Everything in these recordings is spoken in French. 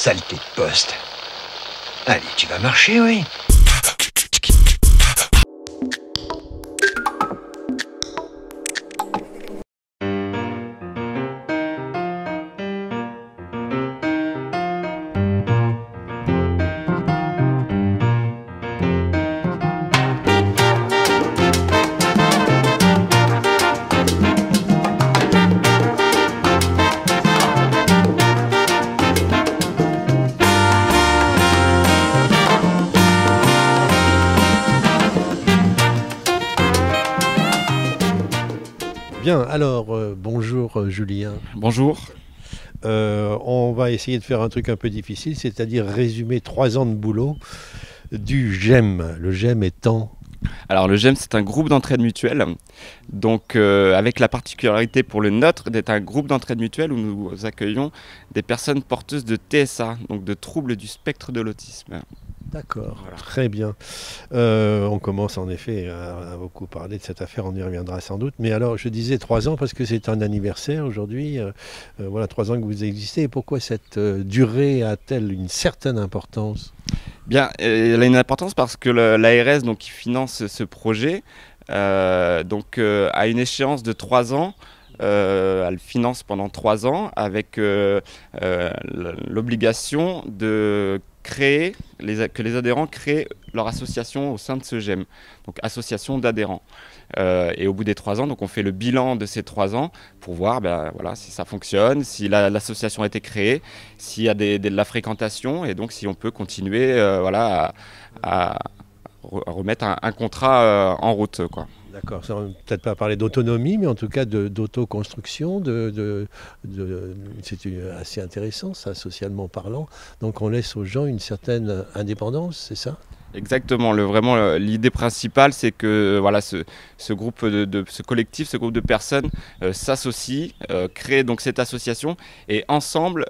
Saleté de poste. Allez, tu vas marcher, oui. Bien, alors bonjour Julien. Bonjour. On va essayer de faire un truc un peu difficile, c'est-à-dire résumer 3 ans de boulot du GEM. Le GEM étant... Alors le GEM, c'est un groupe d'entraide mutuelle, donc avec la particularité pour le nôtre d'être un groupe d'entraide mutuelle où nous accueillons des personnes porteuses de TSA, donc de troubles du spectre de l'autisme. D'accord, Voilà. Très bien. On commence en effet à beaucoup parler de cette affaire, on y reviendra sans doute. Mais alors, je disais 3 ans parce que c'est un anniversaire aujourd'hui. Voilà, 3 ans que vous existez. Et pourquoi cette durée a-t-elle une certaine importance ? Bien, elle a une importance parce que l'ARS, donc, qui finance ce projet, a une échéance de 3 ans. Elle finance pendant 3 ans avec l'obligation de créer, que les adhérents créent leur association au sein de ce GEM, donc association d'adhérents. Et au bout des 3 ans, donc on fait le bilan de ces 3 ans pour voir voilà, si ça fonctionne, si l'association a été créée, s'il y a de la fréquentation et donc si on peut continuer voilà, à remettre un contrat en route, quoi. D'accord, ça, on va peut-être pas parler d'autonomie, mais en tout cas d'autoconstruction. C'est assez intéressant, ça, socialement parlant. Donc on laisse aux gens une certaine indépendance, c'est ça ? Exactement, vraiment l'idée principale, c'est que voilà, ce groupe ce collectif, ce groupe de personnes s'associe, crée donc cette association et ensemble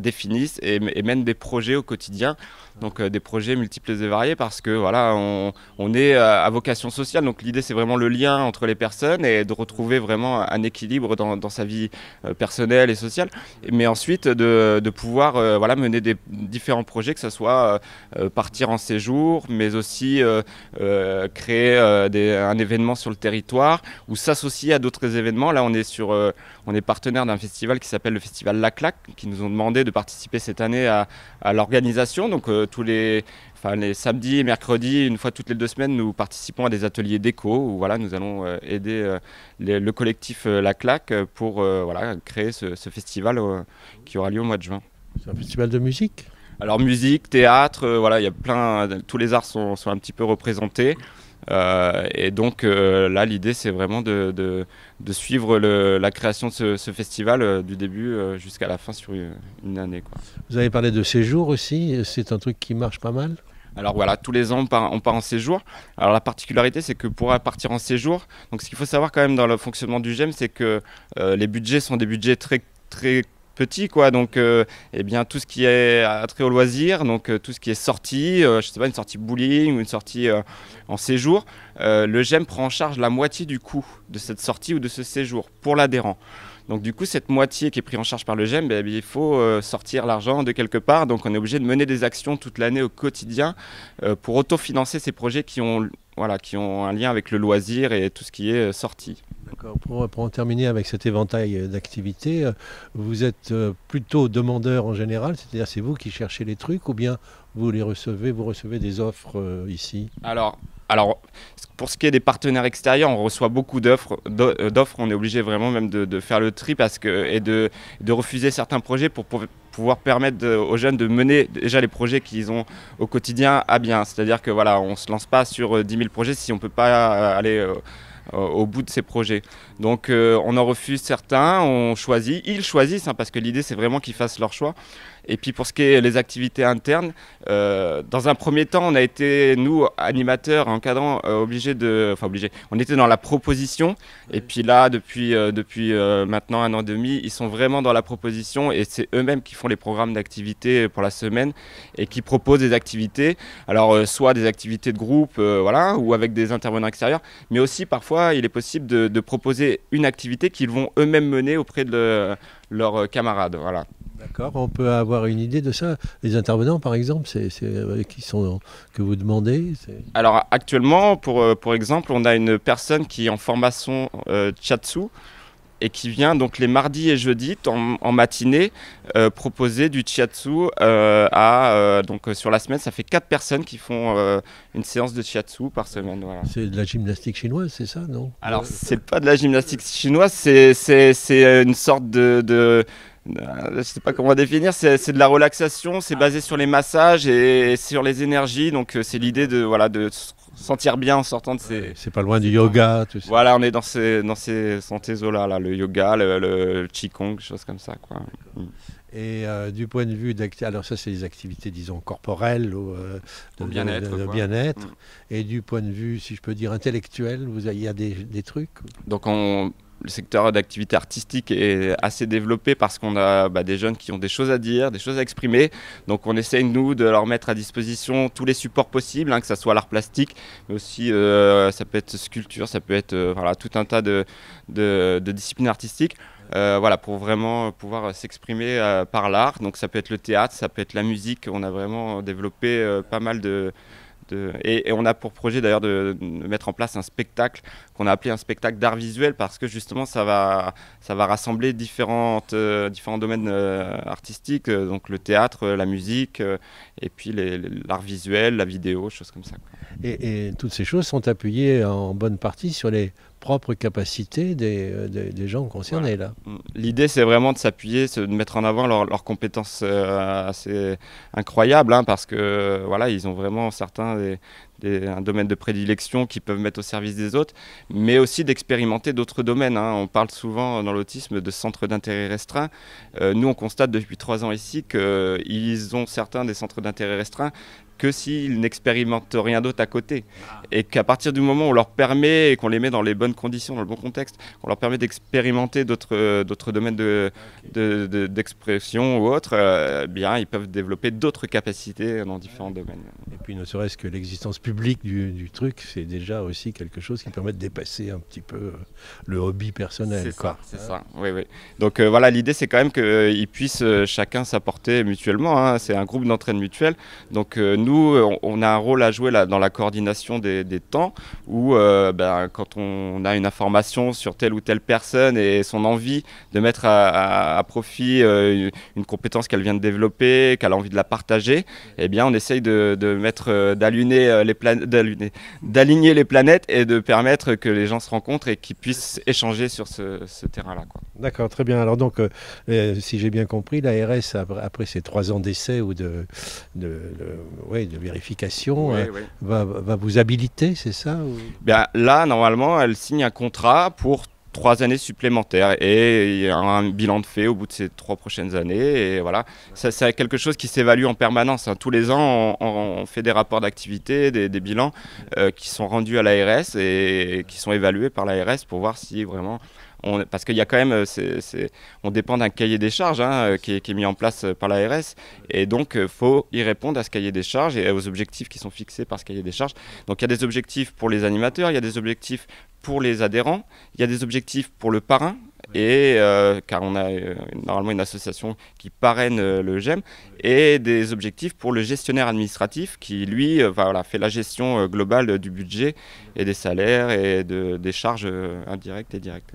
définissent et mènent des projets au quotidien. Donc des projets multiples et variés parce que voilà, on est à vocation sociale. Donc l'idée, c'est vraiment le lien entre les personnes et de retrouver vraiment un équilibre dans sa vie personnelle et sociale. Mais ensuite de pouvoir voilà, mener des différents projets, que ce soit partir en séjour, mais aussi créer un événement sur le territoire ou s'associer à d'autres événements. Là, on est partenaire d'un festival qui s'appelle le festival La Claque, qui nous ont demandé de participer cette année à l'organisation. Donc tous les samedis et mercredis, une fois toutes les 2 semaines, nous participons à des ateliers déco où voilà, nous allons aider le collectif La Claque pour voilà, créer ce festival qui aura lieu au mois de juin. C'est un festival de musique ? Alors musique, théâtre, voilà, il y a tous les arts sont un petit peu représentés. Et donc là, l'idée, c'est vraiment de suivre la création de ce festival du début jusqu'à la fin sur une année, quoi. Vous avez parlé de séjour aussi, c'est un truc qui marche pas mal ? Alors voilà, tous les ans, on part en séjour. Alors la particularité, c'est que pour partir en séjour, donc ce qu'il faut savoir quand même dans le fonctionnement du GEM, c'est que les budgets sont des budgets très, très petits, quoi. Donc eh bien, tout ce qui est attrait au loisir, donc tout ce qui est sortie, je sais pas, une sortie bowling ou une sortie en séjour, le GEM prend en charge la moitié du coût de cette sortie ou de ce séjour pour l'adhérent. Donc du coup, cette moitié qui est prise en charge par le GEM, il faut sortir l'argent de quelque part. Donc on est obligé de mener des actions toute l'année au quotidien pour autofinancer ces projets qui ont un lien avec le loisir et tout ce qui est sortie. D'accord. Pour en terminer avec cet éventail d'activités, vous êtes plutôt demandeur en général, c'est-à-dire c'est vous qui cherchez les trucs ou bien vous recevez des offres ici ? Alors, pour ce qui est des partenaires extérieurs, on reçoit beaucoup d'offres. On est obligé vraiment même de faire le tri et de refuser certains projets pour pouvoir permettre aux jeunes de mener déjà les projets qu'ils ont au quotidien à bien. C'est-à-dire que voilà, on ne se lance pas sur 10 000 projets si on ne peut pas aller au bout de ces projets. Donc on en refuse certains, ils choisissent parce que l'idée, c'est vraiment qu'ils fassent leur choix. Et puis pour ce qui est les activités internes, dans un premier temps, on a été, nous, animateurs, encadrants, obligés. On était dans la proposition. Et puis là, depuis maintenant 1 an et demi, ils sont vraiment dans la proposition et c'est eux-mêmes qui font les programmes d'activités pour la semaine et qui proposent des activités. Alors, soit des activités de groupe, voilà, ou avec des intervenants extérieurs, mais aussi parfois, il est possible de proposer une activité qu'ils vont eux-mêmes mener auprès de leurs camarades. Voilà. D'accord, on peut avoir une idée de ça. Les intervenants, par exemple, qui sont que vous demandez. Alors actuellement, pour exemple, on a une personne qui est en formation Shiatsu et qui vient donc les mardis et jeudis en matinée proposer du Shiatsu donc sur la semaine. Ça fait 4 personnes qui font une séance de Shiatsu par semaine. Voilà. C'est de la gymnastique chinoise, c'est ça, non? Alors c'est pas de la gymnastique chinoise, c'est une sorte je ne sais pas comment définir, c'est de la relaxation, c'est basé sur les massages et sur les énergies, donc c'est l'idée de se sentir bien en sortant de ces... C'est pas loin du yoga, tout ça. Voilà, on est dans ces eaux-là, là, le yoga, le qigong, choses comme ça, quoi. Et du point de vue alors ça c'est des activités, disons, corporelles, de bien-être. Et du point de vue, si je peux dire, intellectuel, il y a des trucs? Donc le secteur d'activité artistique est assez développé parce qu'on a des jeunes qui ont des choses à dire, des choses à exprimer. Donc on essaye, nous, de leur mettre à disposition tous les supports possibles, que ce soit l'art plastique, mais aussi ça peut être sculpture, ça peut être tout un tas de disciplines artistiques. Pour vraiment pouvoir s'exprimer par l'art. Donc ça peut être le théâtre, ça peut être la musique. On a vraiment développé pas mal et on a pour projet d'ailleurs de mettre en place un spectacle qu'on a appelé un spectacle d'art visuel parce que justement ça va rassembler différents domaines artistiques, donc le théâtre, la musique et puis l'art visuel, la vidéo, choses comme ça. Et toutes ces choses sont appuyées en bonne partie sur les propres capacités des gens concernés, là. L'idée, c'est vraiment de s'appuyer, de mettre en avant leurs compétences assez incroyables, parce que ils ont vraiment certains un domaine de prédilection qu'ils peuvent mettre au service des autres, mais aussi d'expérimenter d'autres domaines. On parle souvent dans l'autisme de centres d'intérêt restreints. Nous, on constate depuis 3 ans ici qu'ils ont certains des centres d'intérêt restreints que s'ils n'expérimentent rien d'autre à côté. Et qu'à partir du moment où on leur permet et qu'on les met dans les bonnes conditions, dans le bon contexte, qu'on leur permet d'expérimenter d'autres domaines d'expression ou autres, ils peuvent développer d'autres capacités dans différents domaines. Et puis ne serait-ce que l'existence publique du truc, c'est déjà aussi quelque chose qui permet de dépasser un petit peu le hobby personnel. C'est ça, oui. Donc l'idée c'est quand même qu'ils puissent chacun s'apporter mutuellement. C'est un groupe d'entraide mutuelle. Donc nous, on a un rôle à jouer dans la coordination des temps où quand on a une information sur telle ou telle personne et son envie de mettre à profit une compétence qu'elle vient de développer, qu'elle a envie de la partager, on essaye d'aligner les planètes et de permettre que les gens se rencontrent et qu'ils puissent échanger sur ce terrain-là. D'accord, très bien. Alors donc, si j'ai bien compris, l'ARS, après ces 3 ans d'essai ou de vérification, va vous habiliter, c'est ça Là, normalement, elle signe un contrat pour 3 années supplémentaires et il y a un bilan de fait au bout de ces 3 prochaines années. Et voilà, c'est quelque chose qui s'évalue en permanence. Tous les ans, on fait des rapports d'activité, des bilans qui sont rendus à l'ARS et qui sont évalués par l'ARS pour voir si vraiment... parce qu'il y a quand même, on dépend d'un cahier des charges qui est mis en place par l'ARS et donc il faut y répondre à ce cahier des charges et aux objectifs qui sont fixés par ce cahier des charges. Donc il y a des objectifs pour les animateurs, il y a des objectifs pour les adhérents, il y a des objectifs pour le parrain et car on a normalement une association qui parraine le GEM et des objectifs pour le gestionnaire administratif qui lui fait la gestion globale du budget et des salaires et des charges indirectes et directes.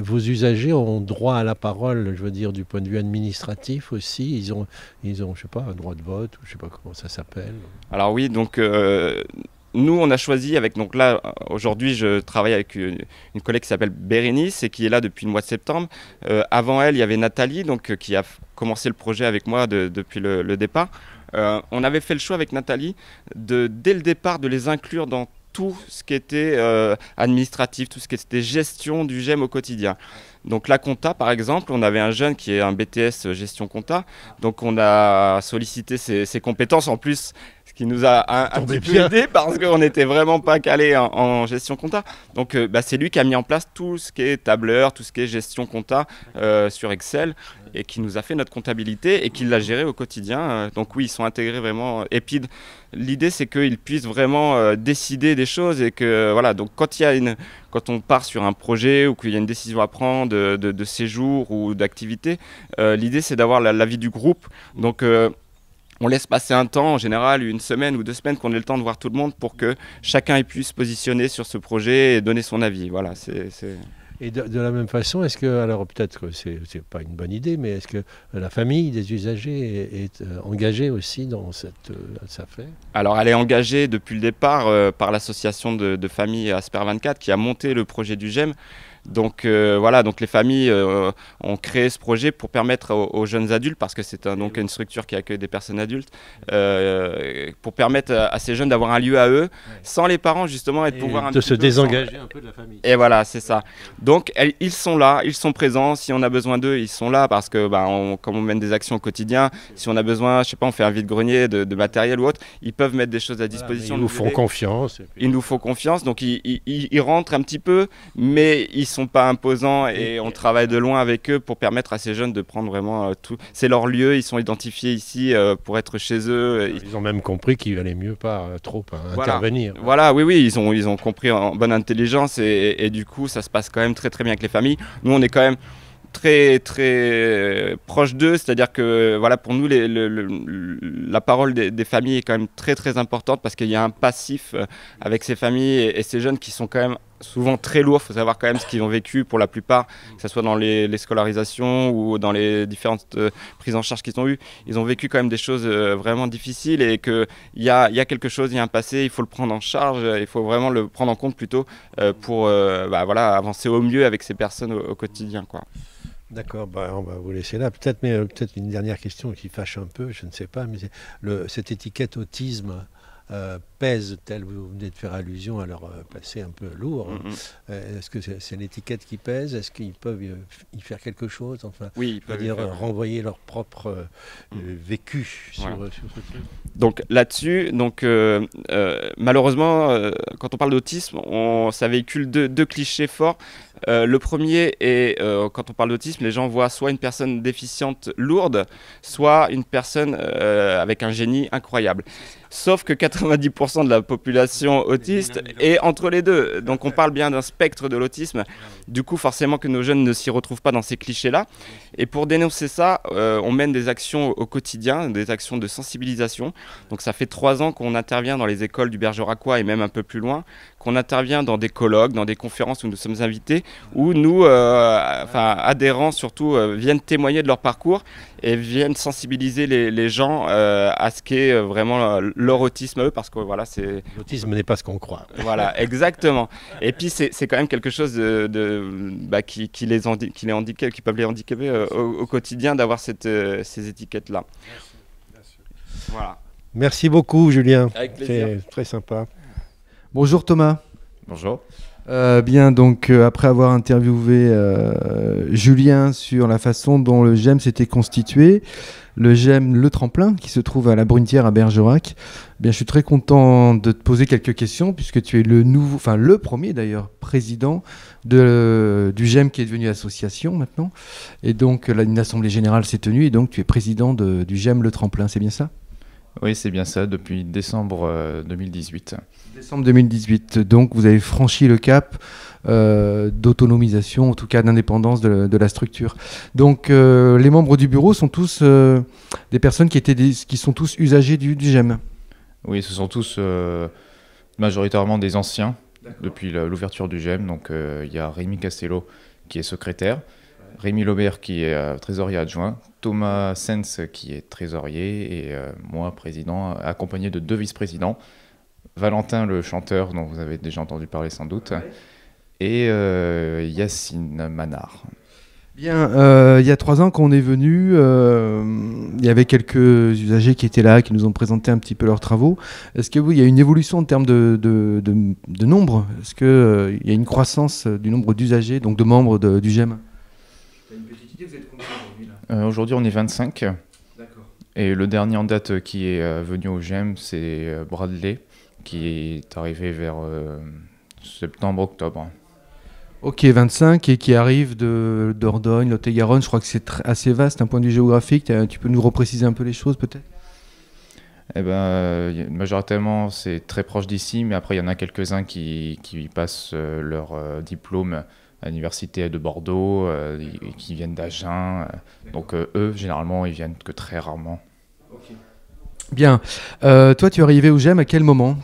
Vos usagers ont droit à la parole, je veux dire du point de vue administratif aussi, ils ont je sais pas, un droit de vote ou je sais pas comment ça s'appelle. Alors oui, donc nous, on a choisi donc là, aujourd'hui, je travaille avec une collègue qui s'appelle Bérénice et qui est là depuis le mois de septembre. Avant elle, il y avait Nathalie, qui a commencé le projet avec moi depuis le départ. On avait fait le choix avec Nathalie dès le départ de les inclure dans tout ce qui était administratif, tout ce qui était gestion du GEM au quotidien. Donc la compta, par exemple, on avait un jeune qui est un BTS gestion compta, donc on a sollicité ses compétences. En plus, ce qui nous a un petit peu aidé parce qu'on n'était vraiment pas calé en gestion compta. Donc c'est lui qui a mis en place tout ce qui est tableur, tout ce qui est gestion compta sur Excel et qui nous a fait notre comptabilité et qui l'a géré au quotidien. Donc oui, ils sont intégrés vraiment. Et puis l'idée, c'est qu'ils puissent vraiment décider des choses et que voilà. Donc quand on part sur un projet ou qu'il y a une décision à prendre de séjour ou d'activité, l'idée c'est d'avoir l'avis du groupe. Donc on laisse passer un temps, en général 1 semaine ou 2 semaines, qu'on ait le temps de voir tout le monde pour que chacun puisse se positionner sur ce projet et donner son avis. Voilà, Et de la même façon, est-ce que, alors peut-être que c'est pas une bonne idée, mais est-ce que la famille des usagers est engagée aussi dans cette affaire? Alors elle est engagée depuis le départ par l'association de familles Asper 24 qui a monté le projet du GEM. Donc voilà, donc les familles ont créé ce projet pour permettre aux jeunes adultes, parce que c'est donc une structure qui accueille des personnes adultes, pour permettre à ces jeunes d'avoir un lieu à eux, sans les parents justement, et de pouvoir se désengager un peu de la famille. Et voilà, c'est ça. Donc ils sont là, ils sont présents. Si on a besoin d'eux, ils sont là parce que comme on mène des actions au quotidien, si on a besoin, je sais pas, on fait un vide-grenier de matériel ou autre, ils peuvent mettre des choses à disposition. Ils nous font confiance. Ils nous font confiance, donc ils rentrent un petit peu, mais ils sont pas imposants et on travaille de loin avec eux pour permettre à ces jeunes de prendre vraiment tout. C'est leur lieu, ils sont identifiés ici pour être chez eux. Ils ont même compris qu'il valait mieux pas trop intervenir. Voilà, oui, ils ont compris en bonne intelligence et du coup ça se passe quand même très très bien avec les familles. Nous on est quand même très très proche d'eux, c'est-à-dire que voilà, pour nous la parole des familles est quand même très très importante parce qu'il y a un passif avec ces familles et ces jeunes qui sont quand même souvent très lourds. Il faut savoir quand même ce qu'ils ont vécu pour la plupart, que ce soit dans les scolarisations ou dans les différentes prises en charge qu'ils ont eues. Ils ont vécu quand même des choses vraiment difficiles et qu'il y a quelque chose, il y a un passé, il faut le prendre en charge, il faut vraiment le prendre en compte plutôt pour voilà, avancer au mieux avec ces personnes au quotidien, quoi. D'accord, on va vous laisser là. Peut-être une dernière question qui fâche un peu, je ne sais pas, mais cette étiquette autisme pèse, tel vous venez de faire allusion à leur passé un peu lourd. Est-ce que c'est l'étiquette qui pèse? Est-ce qu'ils peuvent y faire quelque chose? Enfin, oui, ils peuvent renvoyer leur propre vécu sur ce truc. Donc là-dessus, malheureusement, quand on parle d'autisme, ça véhicule deux clichés forts. Le premier est, quand on parle d'autisme, les gens voient soit une personne déficiente lourde, soit une personne avec un génie incroyable. Sauf que 90% de la population autiste est entre les deux. Donc on parle bien d'un spectre de l'autisme. Du coup, forcément que nos jeunes ne s'y retrouvent pas dans ces clichés-là. Et pour dénoncer ça, on mène des actions au quotidien, des actions de sensibilisation. Donc ça fait 3 ans qu'on intervient dans les écoles du Bergeracois et même un peu plus loin, qu'on intervient dans des colloques, dans des conférences où nous sommes invités, où nous, adhérents surtout, viennent témoigner de leur parcours et viennent sensibiliser les gens à ce qu'est vraiment leur autisme à eux, parce que voilà, c'est... L'autisme n'est pas ce qu'on croit. Voilà, exactement. Et puis c'est quand même quelque chose qui peuvent les handicaper au quotidien d'avoir ces étiquettes-là. Voilà. Merci beaucoup, Julien. Avec plaisir. C'est très sympa. Bonjour Thomas. Bonjour. Après avoir interviewé Julien sur la façon dont le GEM s'était constitué, le GEM Le Tremplin, qui se trouve à la Brunetière à Bergerac, je suis très content de te poser quelques questions, puisque tu es le premier d'ailleurs président du GEM qui est devenu association maintenant. Et donc une assemblée générale s'est tenue, et donc tu es président du GEM Le Tremplin, c'est bien ça ? Oui, c'est bien ça, depuis décembre 2018. Décembre 2018, donc vous avez franchi le cap d'autonomisation, en tout cas d'indépendance de la structure. Donc les membres du bureau sont tous des personnes qui sont tous usagers du GEM. Oui, ce sont tous majoritairement des anciens depuis l'ouverture du GEM. Donc il y a Rémi Castello qui est secrétaire, Rémi Laubert qui est trésorier adjoint, Thomas Sens qui est trésorier et moi président, accompagné de 2 vice-présidents, Valentin le chanteur dont vous avez déjà entendu parler sans doute, et Yacine Manard. Bien, il y a 3 ans quand on est venu, il y avait quelques usagers qui étaient là, qui nous ont présenté un petit peu leurs travaux. Est-ce qu'il y a une évolution en termes de nombre? Est-ce qu'il y a une croissance du nombre d'usagers, donc de membres du GEM? Aujourd'hui, on est 25. D'accord. Et le dernier en date qui est venu au GEM, c'est Bradley, qui est arrivé vers septembre-octobre. Ok, 25, et qui arrive de Dordogne, Lot-et-Garonne. Je crois que c'est assez vaste d'un point de vue géographique. Tu peux nous repréciser un peu les choses peut-être? Eh ben, majoritairement, c'est très proche d'ici, mais après, il y en a quelques-uns qui passent leur diplôme à l'université de Bordeaux, et qui viennent d'Agen. Donc, eux, généralement, ils viennent que très rarement. Bien. Toi, tu es arrivé au GEM à quel moment?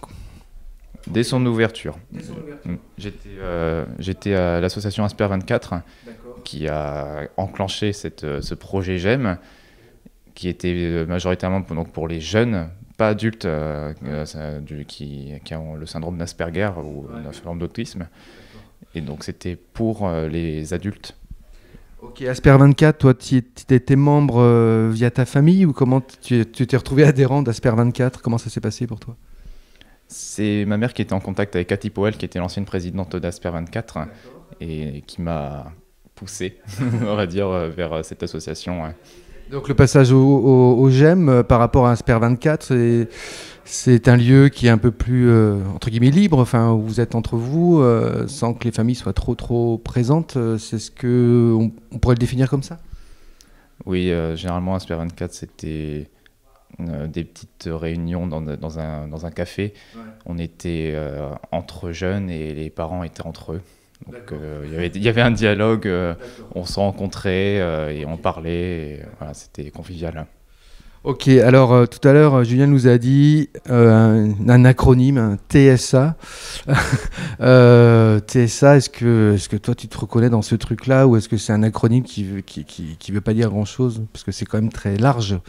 Dès son ouverture. J'étais à l'association Asper 24, qui a enclenché ce projet GEM, qui était majoritairement donc pour les jeunes, pas adultes, qui ont le syndrome d'Asperger ou une forme d'autisme. Et donc c'était pour les adultes. Ok, Asper 24, toi, tu étais membre via ta famille, ou comment tu t'es retrouvé adhérent d'Asper 24? Comment ça s'est passé pour toi? C'est ma mère qui était en contact avec Cathy Powell, qui était l'ancienne présidente d'Asper 24, et qui m'a poussé, on va dire, vers cette association. Ouais. Donc le passage au GEM par rapport à Asper 24, c'est un lieu qui est un peu plus, entre guillemets, libre, enfin, où vous êtes entre vous, sans que les familles soient trop présentes. C'est ce qu'on pourrait le définir comme ça? Oui, généralement, Asper 24, c'était des petites réunions dans un café. Ouais. On était entre jeunes et les parents étaient entre eux. Donc il y avait un dialogue, on se rencontrait et on parlait, et, voilà, c'était convivial. Ok, alors tout à l'heure, Julien nous a dit un acronyme, un TSA. TSA, est-ce que toi tu te reconnais dans ce truc-là, ou est-ce que c'est un acronyme qui veut pas dire grand-chose, parce que c'est quand même très large?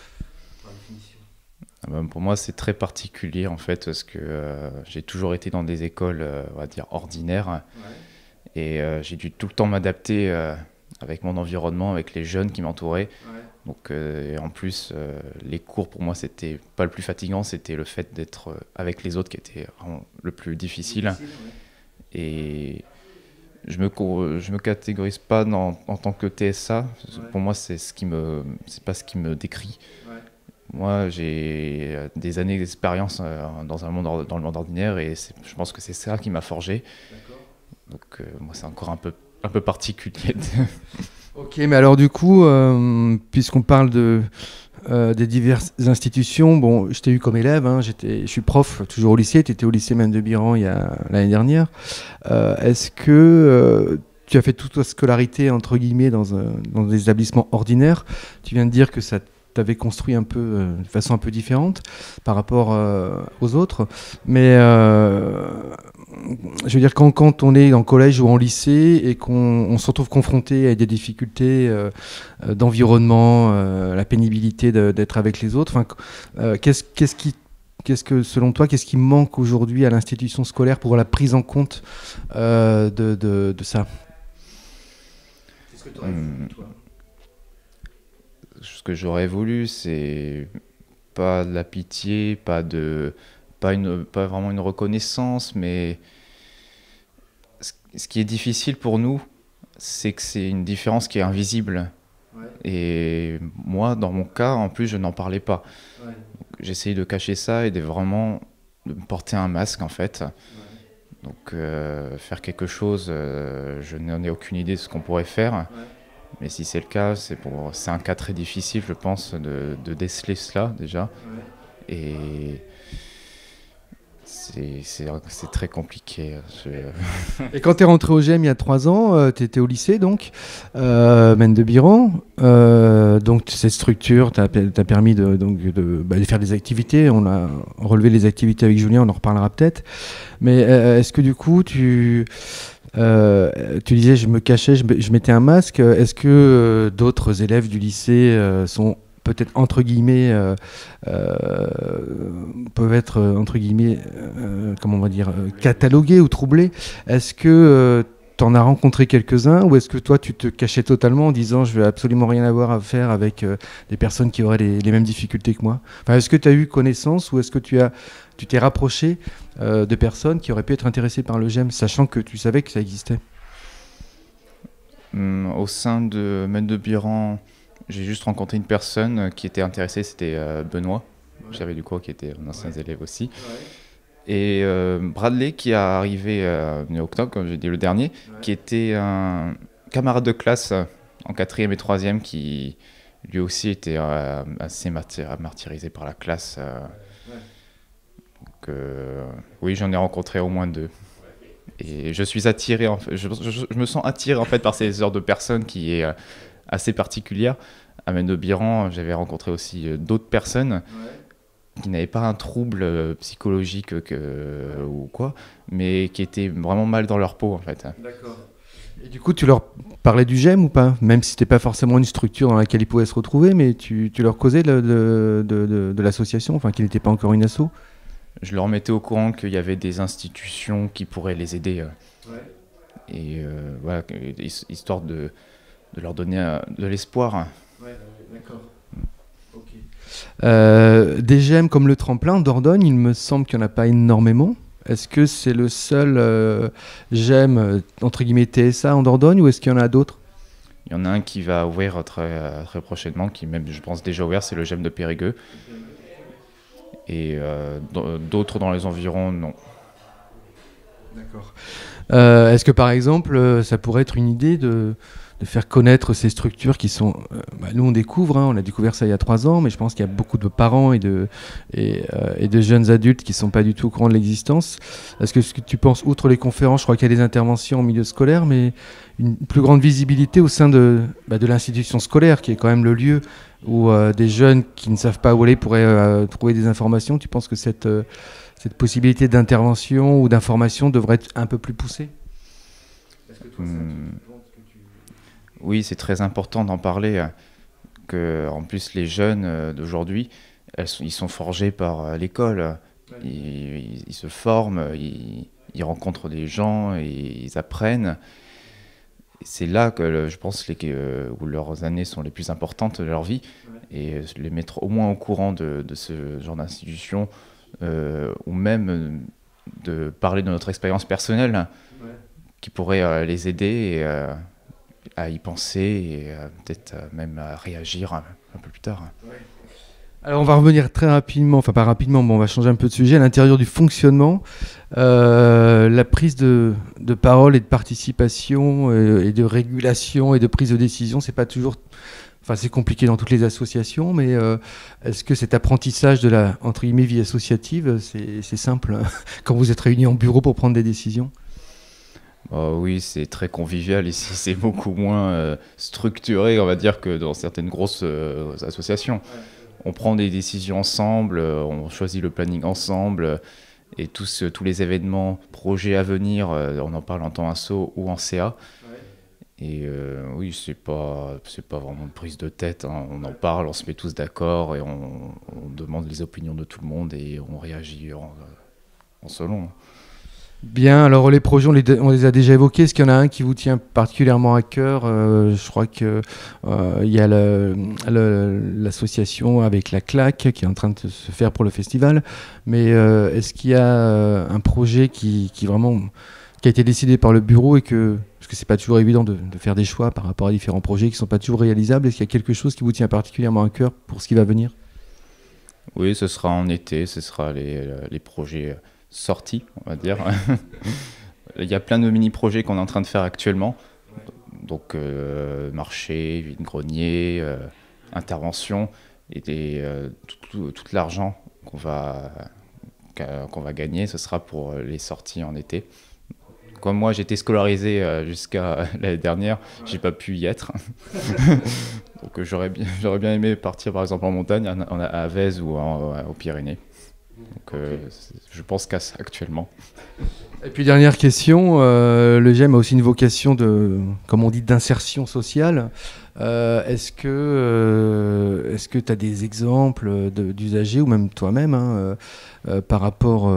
Pour moi, c'est très particulier en fait, parce que j'ai toujours été dans des écoles, on va dire, ordinaires. Ouais. Et j'ai dû tout le temps m'adapter avec mon environnement, avec les jeunes qui m'entouraient. Ouais. Donc, en plus, les cours, pour moi, c'était pas le plus fatigant, c'était le fait d'être avec les autres qui était vraiment le plus difficile. Ouais. Et je me catégorise pas en tant que TSA. Ouais. Pour moi, c'est pas ce qui me décrit. Ouais. Moi, j'ai des années d'expérience dans le monde ordinaire, et je pense que c'est ça qui m'a forgé. Donc moi, c'est encore un peu particulier. Ok, mais alors du coup, puisqu'on parle des diverses institutions, bon, je t'ai eu comme élève, hein, je suis prof toujours au lycée, tu étais au lycée Manne de Biran l'année dernière. Est-ce que tu as fait toute ta scolarité, entre guillemets, dans des établissements ordinaires? Tu viens de dire que ça t'avais construit un peu de façon un peu différente par rapport aux autres, mais je veux dire, quand on est en collège ou en lycée et qu'on se retrouve confronté à des difficultés d'environnement, la pénibilité d'être avec les autres, selon toi, qu'est-ce qui manque aujourd'hui à l'institution scolaire pour la prise en compte de ça? Qu'est-ce que tu aurais voulu, toi? Ce que j'aurais voulu, c'est pas de la pitié, pas vraiment une reconnaissance, mais ce qui est difficile pour nous, c'est que c'est une différence qui est invisible. Ouais. Et moi, dans mon cas, en plus, je n'en parlais pas. Ouais. J'essayais de cacher ça et de porter un masque, en fait. Ouais. Donc, faire quelque chose, je n'en ai aucune idée de ce qu'on pourrait faire. Ouais. Mais si c'est le cas, c'est un cas très difficile, je pense, de déceler cela, déjà. Ouais. Et c'est très compliqué. Et quand tu es rentré au GEM il y a 3 ans, tu étais au lycée, donc, Manne de Biran. Donc cette structure t'a permis de faire des activités. On a relevé les activités avec Julien, on en reparlera peut-être. Mais est-ce que du coup, tu disais, je me cachais, je mettais un masque. Est-ce que d'autres élèves du lycée sont peut-être entre guillemets peuvent être entre guillemets comment on va dire catalogués ou troublés? Est-ce que tu en as rencontré quelques-uns, ou est-ce que toi tu te cachais totalement en disant je veux absolument rien avoir à faire avec des personnes qui auraient les mêmes difficultés que moi? Enfin, est-ce que tu as eu connaissance, ou est-ce que tu t'es rapproché de personnes qui auraient pu être intéressées par le GEM, sachant que tu savais que ça existait? Au sein de Manne de Biran, J'ai juste rencontré une personne qui était intéressée, c'était Benoît. J'avais du coup qui était un ancien élève aussi. Et Bradley qui est arrivé mi-octobre, comme j'ai dit le dernier, qui était un camarade de classe en 4e et 3e qui lui aussi était assez martyrisé par la classe. Donc, oui, j'en ai rencontré au moins 2. Et je suis attiré, je me sens attiré en fait par ces sortes de personnes qui est assez particulière. À Mendebiran, j'avais rencontré aussi d'autres personnes qui n'avaient pas un trouble psychologique ou quoi, mais qui étaient vraiment mal dans leur peau en fait. D'accord. Et du coup, tu leur parlais du GEM ou pas? Même si c'était pas forcément une structure dans laquelle ils pouvaient se retrouver, mais tu leur causais de l'association, enfin qu'il n'était pas encore une asso? Je leur mettais au courant qu'il y avait des institutions qui pourraient les aider. Et voilà, histoire de leur donner de l'espoir. Ouais, d'accord. Des GEM comme le Tremplin, Dordogne, il me semble qu'il n'y en a pas énormément. Est-ce que c'est le seul GEM, entre guillemets, TSA en Dordogne, ou est-ce qu'il y en a d'autres? Il y en a un qui va ouvrir très, très prochainement, qui même, je pense, déjà ouvert, c'est le GEM de Périgueux. Et d'autres dans les environs, non. D'accord. Est-ce que, par exemple, ça pourrait être une idée de faire connaître ces structures qui sont... nous, on découvre, on a découvert ça il y a 3 ans, mais je pense qu'il y a beaucoup de parents et de jeunes adultes qui ne sont pas du tout au courant de l'existence. Est-ce que tu penses, outre les conférences, je crois qu'il y a des interventions en milieu scolaire, mais une plus grande visibilité au sein de l'institution scolaire, qui est quand même le lieu où des jeunes qui ne savent pas où aller pourraient trouver des informations. Tu penses que cette possibilité d'intervention ou d'information devrait être un peu plus poussée? Est-ce que toi, Oui, c'est très important d'en parler, en plus les jeunes d'aujourd'hui, ils sont forgés par l'école, ils se forment, ils rencontrent des gens, et ils apprennent. C'est là que je pense où leurs années sont les plus importantes de leur vie, et les mettre au moins au courant de ce genre d'institution, ou même de parler de notre expérience personnelle, qui pourrait les aider à y penser et peut-être même à réagir un peu plus tard. Alors on va revenir très rapidement, enfin pas rapidement, mais on va changer un peu de sujet, à l'intérieur du fonctionnement. La prise de parole et de participation et de régulation et de prise de décision, c'est pas toujours... Enfin, c'est compliqué dans toutes les associations, mais est-ce que cet apprentissage de la, entre guillemets, vie associative, c'est simple quand vous êtes réunis en bureau pour prendre des décisions? Oui, c'est très convivial ici, c'est beaucoup moins structuré, on va dire, que dans certaines grosses associations. On prend des décisions ensemble, on choisit le planning ensemble, et tous les événements, projets à venir, on en parle en temps asso ou en CA. Et oui, c'est pas vraiment une prise de tête, on en parle, on se met tous d'accord, et on demande les opinions de tout le monde, et on réagit en selon. Bien, alors les projets, on les a déjà évoqués. Est-ce qu'il y en a un qui vous tient particulièrement à cœur? Je crois qu'il y a l'association avec la claque qui est en train de se faire pour le festival. Mais est-ce qu'il y a un projet qui a été décidé par le bureau parce que c'est pas toujours évident de faire des choix par rapport à différents projets qui ne sont pas toujours réalisables. Est-ce qu'il y a quelque chose qui vous tient particulièrement à cœur pour ce qui va venir? Oui, ce sera en été, ce sera les projets sortie, on va dire. Il y a plein de mini-projets qu'on est en train de faire actuellement. Donc, marché, vide-grenier, intervention, et tout l'argent qu'on va gagner, ce sera pour les sorties en été. Comme moi, j'étais scolarisé jusqu'à l'année dernière, j'ai pas pu y être. Donc, j'aurais bien aimé partir, par exemple, en montagne, à Vèze ou aux Pyrénées. Donc, je pense qu'à ça actuellement. Et puis dernière question, le GEM a aussi une vocation comme on dit, d'insertion sociale. Est-ce que tu as des exemples d'usagers, ou même toi-même, par rapport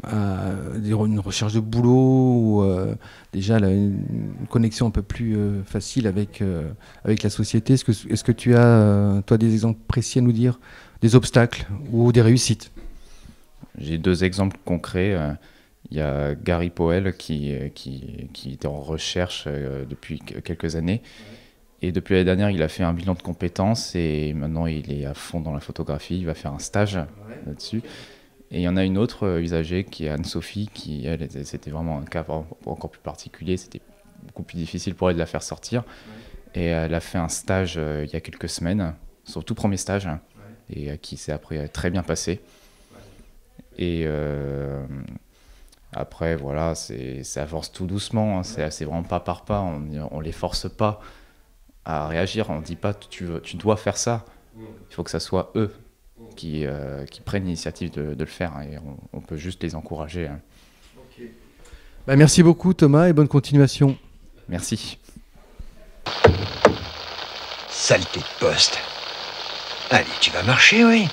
à une recherche de boulot, ou déjà une connexion un peu plus facile avec la société? Est-ce que tu as, toi, des exemples précis à nous dire, des obstacles ou des réussites? J'ai 2 exemples concrets. Il y a Gary Powell qui était en recherche depuis quelques années Et depuis l'année dernière, il a fait un bilan de compétences et maintenant il est à fond dans la photographie. Il va faire un stage là-dessus. Et il y en a une autre usagée qui est Anne-Sophie, qui elle, c'était vraiment un cas encore plus particulier. C'était beaucoup plus difficile pour elle de la faire sortir. Et elle a fait un stage il y a quelques semaines, son tout premier stage, et qui s'est après très bien passé. Et après, voilà, ça avance tout doucement. Hein. C'est vraiment pas par pas. On les force pas à réagir. On dit pas tu dois faire ça. Il faut que ça soit eux qui prennent l'initiative de le faire. Hein, et on peut juste les encourager. Hein. Okay. Bah, merci beaucoup Thomas et bonne continuation. Merci. Saleté de poste. Allez, tu vas marcher, oui.